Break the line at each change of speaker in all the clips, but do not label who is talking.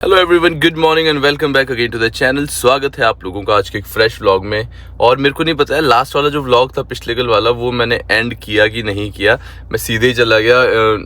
Hello everyone, good morning and welcome back again to the channel. स्वागत है आप लोगों का आज के एक फ्रेश व्लॉग में। और मेरे को नहीं पता है लास्ट वाला जो व्लॉग था पिछले कल वाला वो मैंने एंड किया कि नहीं किया। मैं सीधे ही चला गया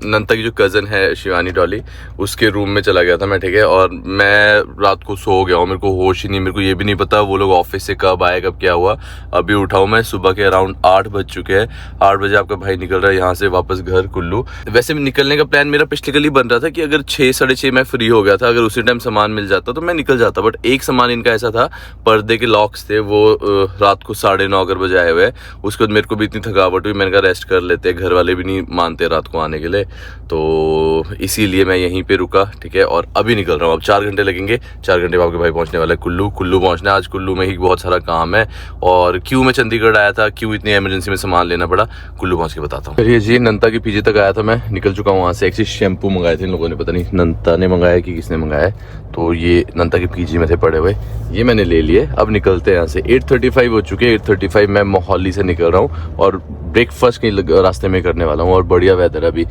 नंता की जो कज़न है शिवानी डॉली, उसके रूम में चला गया था मैं, ठीक है। और मैं रात को सो गया हूँ, मेरे को होश ही नहीं, मेरे को ये भी नहीं पता वो लोग ऑफिस से कब आए कब क्या हुआ। अभी उठा हूँ मैं, सुबह के अराउंड 8 बज चुके हैं। 8 बजे आपका भाई निकल रहा है यहाँ से वापस घर कुल्लू। वैसे निकलने का प्लान मेरा पिछले कल ही बन रहा था कि अगर 6 साढ़े 6 मैं फ्री हो गया था, अगर उसी टाइम सामान मिल जाता तो मैं निकल जाता। बट एक सामान इनका ऐसा था, पर्दे के लॉक्स थे, वो रात को 9:30 बजे आए हुए। उसके बाद मेरे को भी इतनी थकावट हुई, मैंने कहा रेस्ट कर लेते, घर वाले भी नहीं मानते रात को आने के लिए, तो इसीलिए मैं यहीं पे रुका, ठीक है। और अभी निकल रहा हूँ, अब 4 घंटे लगेंगे। 4 घंटे में आपके भाई पहुंचने वाला है कुल्लू पहुंचना है। आज कुल्लू में ही बहुत सारा काम है और क्यों मैं चंडीगढ़ आया था, क्यों इतनी इमरजेंसी में सामान लेना पड़ा, कुल्लू पहुंच के बताता हूँ। चलिए जी, नंता की पीजी तक आया था मैं, निकल चुका हूँ वहाँ से। एक चीज शैम्पू मंगाए थे इन लोगों ने, पता नहीं नंता ने मंगाया कि किसने मंगाया, तो ये नंता की पीजी में थे पड़े हुए, ये मैंने ले लिए। अब निकलते हैं यहाँ से। 8:35 हो चुके हैं। 8:35 मैं मोहाली से निकल रहा हूँ और ब्रेकफास्ट कहीं रास्ते में करने वाला हूँ। और बढ़िया वेदर है, अभी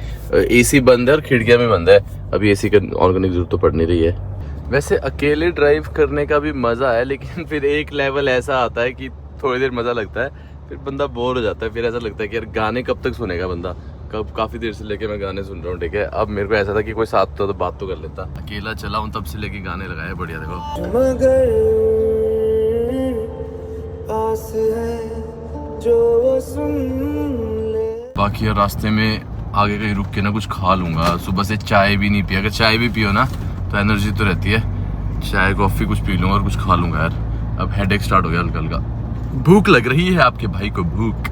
एसी बंद है और खिड़कियाँ भी बंद है, अभी एसी का ऑर्गेनिक जरूरत तो पड़ नहीं रही है। वैसे अकेले ड्राइव करने का भी मजा है, लेकिन फिर एक लेवल ऐसा आता है कि थोड़ी देर मजा लगता है, फिर बंदा बोर हो जाता है। फिर ऐसा लगता है कि यार गाने कब तक सुनेगा बंदा, कब काफी देर से लेके मैं गाने सुन रहा हूँ, ठीक है। अब मेरे को ऐसा था कि कोई साथ तो बात तो कर लेता। अकेला चला हूँ तब से लेके गाने लगाए, बढ़िया। देखो
मगर पास है जो वो सुन ले।
बाकी यार रास्ते में आगे कहीं रुक के ना कुछ खा लूंगा। सुबह से चाय भी नहीं पिया, अगर चाय भी पियो ना तो एनर्जी तो रहती है। चाय कॉफी कुछ पी लूंगा और कुछ खा लूंगा यार। अब हेडेक स्टार्ट हो गया हल्का हल्का, भूख लग रही है आपके भाई को, भूख।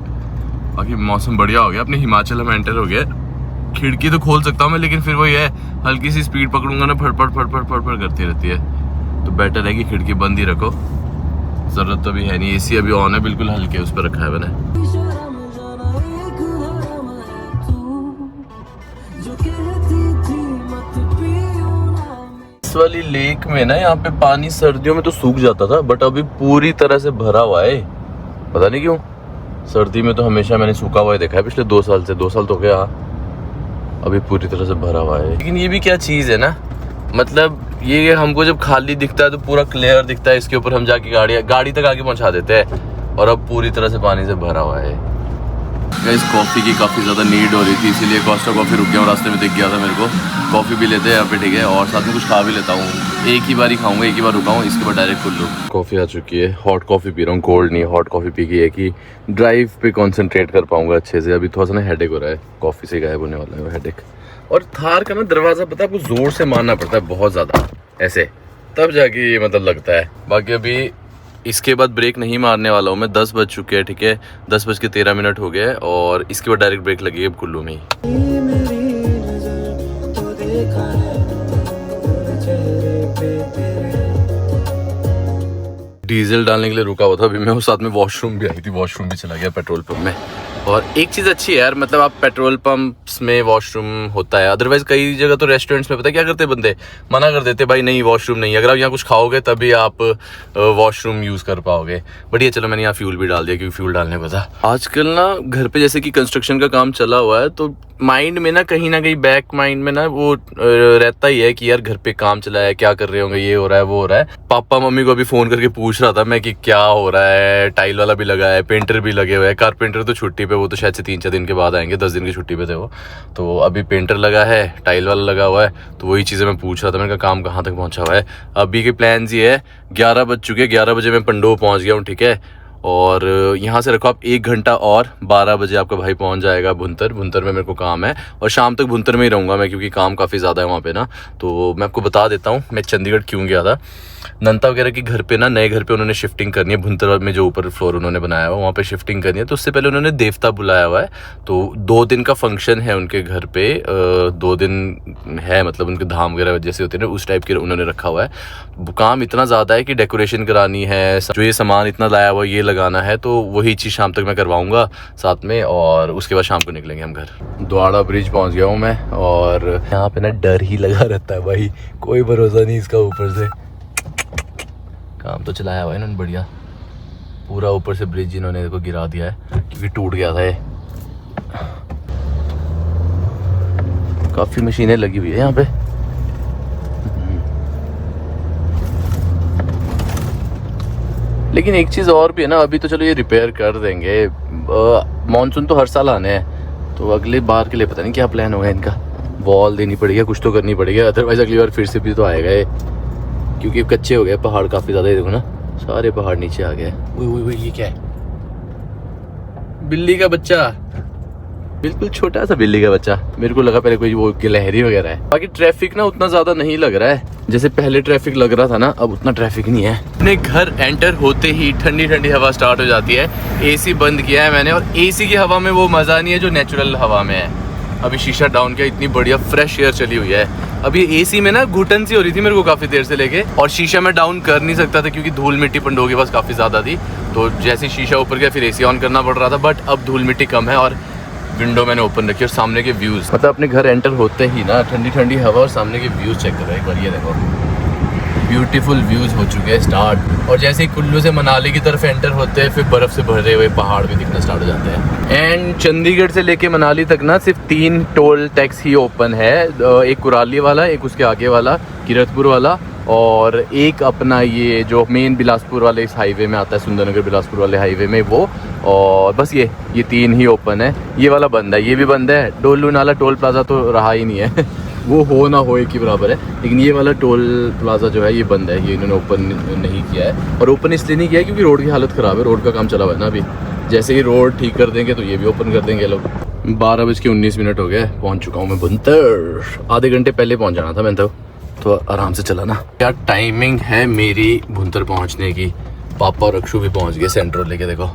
बाकी मौसम बढ़िया हो गया, अपने हिमाचल में एंटर हो गया। खिड़की तो खोल सकता हूँ मैं, लेकिन फिर वही है, हल्की सी स्पीड पकड़ूंगा ना फड़फड़ करती रहती है, तो बेटर है कि खिड़की बंद ही रखो। जरूरत तो भी है नहीं, एसी अभी ऑन है, बिल्कुल हल्के उस पर रखा है मैंने। इस वाली लेक में ना यहाँ पे पानी सर्दियों में तो सूख जाता था, बट अभी पूरी तरह से भरा हुआ है, पता नहीं क्यों। सर्दी में तो हमेशा मैंने सूखा हुआ ही देखा है, पिछले 2 साल से। 2 साल तो गया, अभी पूरी तरह से भरा हुआ है। लेकिन ये भी क्या चीज़ है ना, मतलब ये हमको जब खाली दिखता है तो पूरा क्लियर दिखता है, इसके ऊपर हम जाके गाड़ी तक आगे पहुंचा देते हैं, और अब पूरी तरह से पानी से भरा हुआ है। इस कॉफ़ी की काफ़ी ज़्यादा नीड हो रही थी, इसीलिए कोस्टा कॉफ़ी रुक गया हूँ, रास्ते में दिख गया था मेरे को। कॉफ़ी भी लेते हैं यहाँ पे, ठीक है, और साथ में कुछ खा भी लेता हूँ। एक ही बार ही खाऊंगा, एक ही बार रुका हूँ, इसके बाद डायरेक्ट कुल्लू। कॉफ़ी आ चुकी है, हॉट कॉफ़ी पी रहा हूँ, कोल्ड नहीं। हॉट कॉफ़ी पी के है कि ड्राइव पे कॉन्सेंट्रेट कर पाऊंगा अच्छे से। अभी थोड़ा सा ना हेडेक हो रहा है, कॉफ़ी से गायब होने वाला है वो हेडेक। और थार का ना दरवाज़ा पता है आपको, ज़ोर से मारना पड़ता है बहुत ज़्यादा, ऐसे, तब जाके ये मतलब लगता है। बाकी अभी इसके बाद ब्रेक नहीं मारने वाला हूँ मैं। 10 बज चुके हैं, ठीक है, 10:13 हो गए, और इसके बाद डायरेक्ट ब्रेक लगेगी अब कुल्लू में ही। डीजल डालने के लिए रुका हुआ था, अभी मैं, साथ में वॉशरूम भी आई थी, वॉशरूम भी चला गया पेट्रोल पंप में। और एक चीज़ अच्छी है यार, मतलब आप पेट्रोल पंप्स में वॉशरूम होता है, अदरवाइज कई जगह तो रेस्टोरेंट्स में पता है क्या करते बंदे, मना कर देते, भाई नहीं वॉशरूम नहीं, अगर आप यहाँ कुछ खाओगे तभी आप वॉशरूम यूज़ कर पाओगे। बट ये चलो मैंने यहाँ फ्यूल भी डाल दिया, क्योंकि फ्यूल डालने को था। आजकल ना घर पे जैसे कि कंस्ट्रक्शन का काम चला हुआ है, तो माइंड में ना कहीं बैक माइंड में ना वो रहता ही है कि यार घर पे काम चला है, क्या कर रहे होंगे, ये हो रहा है वो हो रहा है। पापा मम्मी को अभी फ़ोन करके पूछ रहा था मैं कि क्या हो रहा है, टाइल वाला भी लगा है, पेंटर भी लगे हुए हैं। कारपेंटर तो छुट्टी पे, वो तो शायद से 3-4 दिन के बाद आएंगे, 10 दिन की छुट्टी पे थे वो, तो अभी पेंटर लगा है, टाइल वाला लगा हुआ है, तो वही चीज़ें मैं पूछ रहा था। मैंने कहा काम कहाँ तक पहुँचा हुआ है। अभी के प्लान ये है, 11 बज चुके, 11 बजे मैं पंडोह पहुँच गया हूँ, ठीक है। और यहाँ से रखो आप 1 घंटा और, 12 बजे आपका भाई पहुँच जाएगा भुंतर में मेरे को काम है, और शाम तक भुंतर में ही रहूँगा मैं, क्योंकि काम काफ़ी ज़्यादा है वहाँ पे ना। तो मैं आपको बता देता हूँ मैं चंडीगढ़ क्यों गया था। नंता वगैरह के घर पे ना, नए घर पे उन्होंने शिफ्टिंग करनी है, भुंतर में जो ऊपर फ्लोर उन्होंने बनाया हुआ वहाँ पे शिफ्टिंग करनी है, तो उससे पहले उन्होंने देवता बुलाया हुआ है। तो 2 दिन का फंक्शन है उनके घर पे, 2 दिन है, मतलब उनके धाम वगैरह जैसे होते हैं उस टाइप के उन्होंने रखा हुआ है। काम इतना ज़्यादा है कि डेकोरेशन करानी है, जो ये सामान इतना लाया हुआ ये लगाना है, तो वही चीज़ शाम तक मैं करवाऊँगा साथ में, और उसके बाद शाम को निकलेंगे हम घर। द्वाड़ा ब्रिज पहुँच गया हूँ मैं, और यहाँ पे ना डर ही लगा रहता है भाई, कोई भरोसा नहीं इसका। ऊपर से काम तो चलाया हुआ है इन्होंने बढ़िया, पूरा ऊपर से ब्रिज इन्होंने देखो गिरा दिया है, क्योंकि टूट गया था ये। काफ़ी मशीनें लगी हुई है यहाँ पे। लेकिन एक चीज़ और भी है ना, अभी तो चलो ये रिपेयर कर देंगे, मानसून तो हर साल आने हैं, तो अगले बार के लिए पता नहीं क्या प्लान होगा इनका। वॉल देनी पड़ेगी, कुछ तो करनी पड़ेगी, अदरवाइज अगली बार फिर से भी तो आएगा ये, क्योंकि कच्चे हो गए पहाड़ काफ़ी ज़्यादा। देखो ना सारे पहाड़ नीचे आ गए। वो ये क्या है? बिल्ली का बच्चा, बिल्कुल छोटा सा बिल्ली का बच्चा। मेरे को लगा पहले कोई वो गिलहरी वगैरह है। बाकी ट्रैफिक ना उतना ज्यादा नहीं लग रहा है, जैसे पहले ट्रैफिक लग रहा था ना, अब उतना ट्रैफिक नहीं है। अपने घर एंटर होते ही ठंडी ठंडी हवा स्टार्ट हो जाती है। एसी बंद किया है मैंने, और एसी की हवा में वो मजा नहीं है जो नेचुरल हवा में है। अभी शीशा डाउन किया, इतनी बढ़िया फ्रेश एयर चली हुई है। अभी एसी में ना घुटन सी हो रही थी मेरे को काफी देर से लेके, और शीशा में डाउन कर नहीं सकता था क्योंकि धूल मिट्टी पंडों के पास काफी ज्यादा थी। तो जैसे शीशा ऊपर गया फिर एसी ऑन करना पड़ रहा था, बट अब धूल मिट्टी कम है और विंडो मैंने ओपन रखी और सामने के व्यूज, मतलब अपने घर एंटर होते ही ना ठंडी ठंडी हवा और सामने के व्यूज चेक करो एक बार। ये देखो ब्यूटीफुल व्यूज हो चुके हैं स्टार्ट, और जैसे ही कुल्लू से मनाली की तरफ एंटर होते हैं फिर बर्फ से भरे हुए पहाड़ भी दिखना स्टार्ट हो जाते हैं। एंड चंडीगढ़ से लेके मनाली तक ना सिर्फ 3 टोल टैक्स ही ओपन है, एक कुराली वाला, एक उसके आगे वाला किरतपुर वाला, और एक अपना ये जो मेन बिलासपुर वाले इस हाईवे में आता है, सुंदरनगर बिलासपुर वाले हाईवे में वो, और बस ये 3 ही ओपन है। ये वाला बंद है, ये भी बंद है। डोलू नाला टोल प्लाजा तो रहा ही नहीं है वो हो ना हो एक ही बराबर है, लेकिन ये वाला टोल प्लाजा जो है ये बंद है, ये इन्होंने ओपन नहीं किया है। और ओपन इसलिए नहीं किया है क्योंकि रोड की हालत ख़राब है, रोड का काम चला हुआ है ना अभी। जैसे ही रोड ठीक कर देंगे तो ये भी ओपन कर देंगे लोग। 12:19 हो गए, पहुँच चुका हूँ मैं भुंतर। आधे घंटे पहले पहुँच जाना था मैंने तो आराम से चला ना। क्या टाइमिंग है मेरी भुंतर पहुँचने की। पापा और अक्षु भी पहुँच गए सेंट्रो लेके। देखो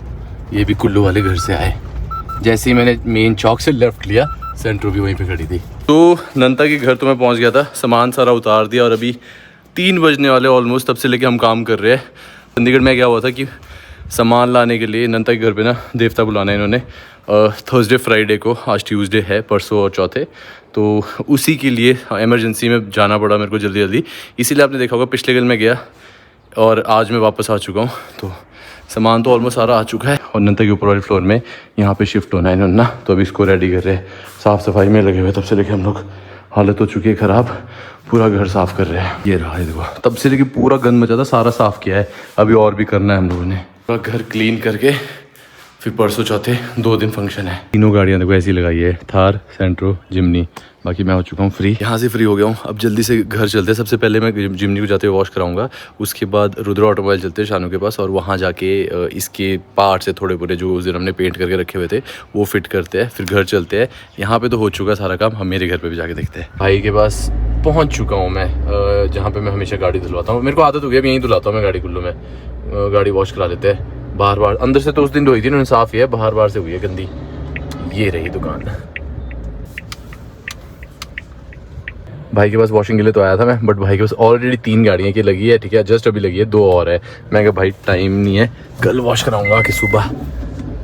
ये भी कुल्लू वाले घर से आए। जैसे ही मैंने मेन चौक से लेफ्ट लिया, सेंट्रो भी वहीं पे खड़ी थी। तो नंता के घर तो मैं पहुंच गया था, सामान सारा उतार दिया, और अभी 3 बजने वाले ऑलमोस्ट, तब से लेके हम काम कर रहे हैं। चंडीगढ़ में क्या हुआ था कि सामान लाने के लिए नंता के घर पे ना देवता बुलाना है इन्होंने थर्सडे फ्राइडे को, आज ट्यूसडे है, परसों और चौथे, तो उसी के लिए इमरजेंसी में जाना पड़ा मेरे को जल्दी जल्दी। इसीलिए आपने देखा होगा पिछले कल मैं गया और आज मैं वापस आ चुका हूँ। तो सामान तो ऑलमोस्ट सारा आ चुका है, और नंता के ऊपर वाले फ्लोर में यहाँ पे शिफ्ट होना है इन्होंने ना, तो अभी इसको रेडी कर रहे हैं। साफ़ सफाई में लगे हुए तब से लेके हम लोग, हालत हो चुकी है ख़राब, पूरा घर साफ़ कर रहे हैं। ये रहा है देखो, तब से लेके पूरा गंद मचा था, सारा साफ़ किया है, अभी और भी करना है हम लोगों ने। पूरा घर क्लीन करके फिर परसों चौथे 2 दिन फंक्शन है। तीनों गाड़ियाँ देखो ऐसी लगाई है, थार, सेंट्रो, जिमनी। बाकी मैं हो चुका हूँ फ्री, यहाँ से फ्री हो गया हूँ। अब जल्दी से घर चलते हैं। सबसे पहले मैं जिमनी को जाते हुए वॉश कराऊंगा, उसके बाद रुद्र ऑटोमोबाइल चलते हैं शानू के पास, और वहाँ जाके इसके पार्ट से थोड़े पूरे जो उस दिन हमने पेंट करके रखे हुए थे वो फिट करते हैं, फिर घर चलते हैं। यहाँ पे तो हो चुका सारा काम, हम मेरे घर पर भी जाके देखते हैं। भाई के पास पहुँच चुका हूँ मैं, जहाँ पर मैं हमेशा गाड़ी धुलवाता हूँ। मेरे को आदत हो गई, यहीं धुलाता हूँ मैं गाड़ी कुल्लू में, गाड़ी वॉश करा लेते हैं। बाहर बाहर अंदर से तो उस दिन धोई थी उन्होंने, साफ़ ही है, बाहर बाहर से हुई है गंदी। ये रही दुकान। भाई के पास वॉशिंग के लिए तो आया था मैं, बट भाई के पास ऑलरेडी 3 गाड़ियाँ की लगी है, ठीक है, जस्ट अभी लगी है, 2 और है। मैं कहा भाई टाइम नहीं है, कल वॉश कराऊंगा कि सुबह।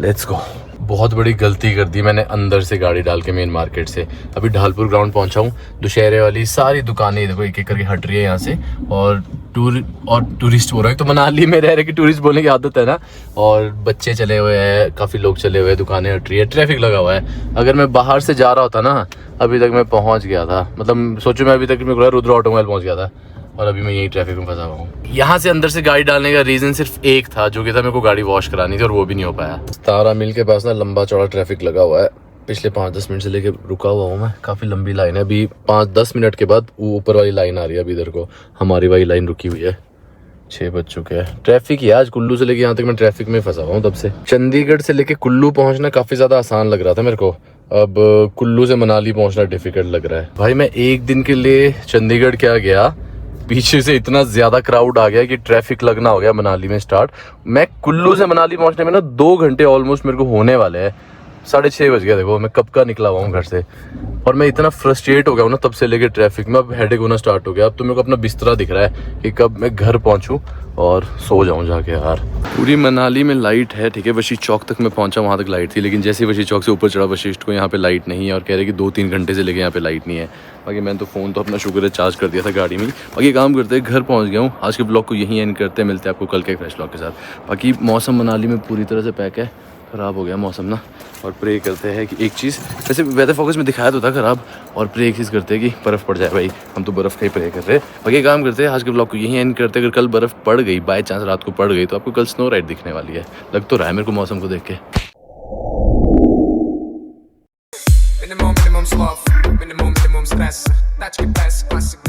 Let's go. बहुत बड़ी गलती कर दी मैंने अंदर से गाड़ी डाल के मेन मार्केट से। अभी ढालपुर ग्राउंड पहुंचा हूँ, दुशहरे वाली सारी दुकानें देखो एक एक करके हट रही है यहाँ से, और टूरिस्ट बोल रहा है, तो मनाली में रह रहे कि टूरिस्ट बोलने की आदत है ना, और बच्चे चले हुए हैं, काफ़ी लोग चले हुए हैं, दुकानें हट रही है, ट्रैफिक लगा हुआ है। अगर मैं बाहर से जा रहा होता ना अभी तक मैं पहुँच गया था, मतलब सोचो मैं अभी तक मैं रुद्र ऑटोमोबाइल पहुँच गया था, और अभी मैं यही ट्रैफिक में फंसा हुआ हूँ। यहाँ से अंदर से गाड़ी डालने का रीज़न सिर्फ एक था, जो कि था मेरे को गाड़ी वॉश करानी थी, और वो भी नहीं हो पाया। तारा मिल के पास ना लंबा चौड़ा ट्रैफिक लगा हुआ है, पिछले 5-10 मिनट से लेके रुका हुआ हूँ मैं, काफ़ी लंबी लाइन है। अभी 5-10 मिनट के बाद वो ऊपर वाली लाइन आ रही है, अभी इधर को हमारी वाली लाइन रुकी हुई है। 6 बज चुके हैं। ट्रैफिक ही आज कुल्लू से लेके यहाँ तक मैं ट्रैफिक में फंसा हुआ हूँ तब से। चंडीगढ़ से लेके कुल्लू पहुँचना काफ़ी ज़्यादा आसान लग रहा था मेरे को, अब कुल्लू से मनाली पहुँचना डिफिकल्ट लग रहा है। भाई मैं एक दिन के लिए चंडीगढ़ क्या गया, पीछे से इतना ज़्यादा क्राउड आ गया कि ट्रैफिक लगना हो गया मनाली में स्टार्ट। मैं कुल्लू से मनाली पहुँचने में ना 2 घंटे ऑलमोस्ट मेरे को होने वाले हैं। 6:30 बज गया, देखो मैं कब का निकला हुआ हूँ घर से, और मैं इतना फ्रस्ट्रेट हो गया हूँ ना तब से लेके ट्रैफिक में, अब हेडेक होना स्टार्ट हो गया। अब तो मेरे को अपना बिस्तरा दिख रहा है कि कब मैं घर पहुँचूँ और सो जाऊँ जाके। यार पूरी मनाली में लाइट है, ठीक है, वशी चौक तक मैं पहुँचा, वहाँ तक लाइट थी, लेकिन जैसे वशी चौक से ऊपर चढ़ा वशिष्ठ को यहाँ पे लाइट नहीं है, और कह रहे कि 2-3 घंटे से लेके यहाँ पे लाइट नहीं है। बाकी मैंने तो फ़ोन तो अपना शुक्र है चार्ज कर दिया था गाड़ी में। बाकी काम करते हैं, घर पहुँच गया हूँ। आज के ब्लॉग को यहीं एंड करते हैं, मिलते हैं आपको कल के फ्रेश ब्लॉग के साथ। बाकी मौसम मनाली में पूरी तरह से पैक है, ख़राब हो गया मौसम ना, और प्रे करते हैं कि एक चीज़, वैसे वेदर फोकस में दिखाया तो था ख़राब, और प्रे एक चीज़ करते हैं कि बर्फ़ पड़ जाए भाई। हम तो बर्फ़ का ही प्रे कर रहे हैं। बाकी काम करते हैं, आज के ब्लॉग को यहीं एंड करते हैं। अगर कल बर्फ़ पड़ गई, बाय चांस रात को पड़ गई, तो आपको कल स्नो राइड दिखने वाली है। लग तो रहा है मेरे को मौसम को देख के।
Minimum sloth, minimum stress. That's your best classic.